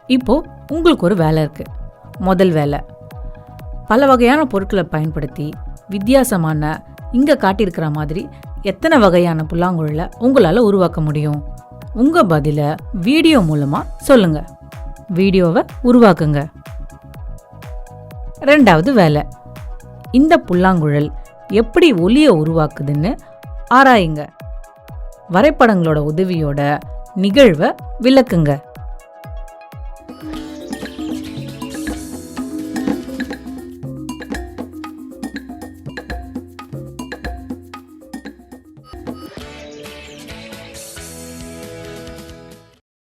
இப்போ உங்களுக்கு ஒரு வேலை இருக்கு. முதல் வேலை, பல வகையான பொருட்களை பயன்படுத்தி வித்தியாசமான இங்க காட்டியிருக்கிற மாதிரி எத்தனை வகையான புல்லாங்குழலை உங்களால உருவாக்க முடியும்? உங்க பதில வீடியோ மூலமா சொல்லுங்க. வீடியோவை உருவாக்குங்க. ரெண்டாவது வேலை, இந்த புல்லாங்குழல் எப்படி ஒலியை உருவாக்குதுன்னு ஆராயுங்க. வரைபடங்களோட உதவியோட நிகழ்வை விளக்குங்க.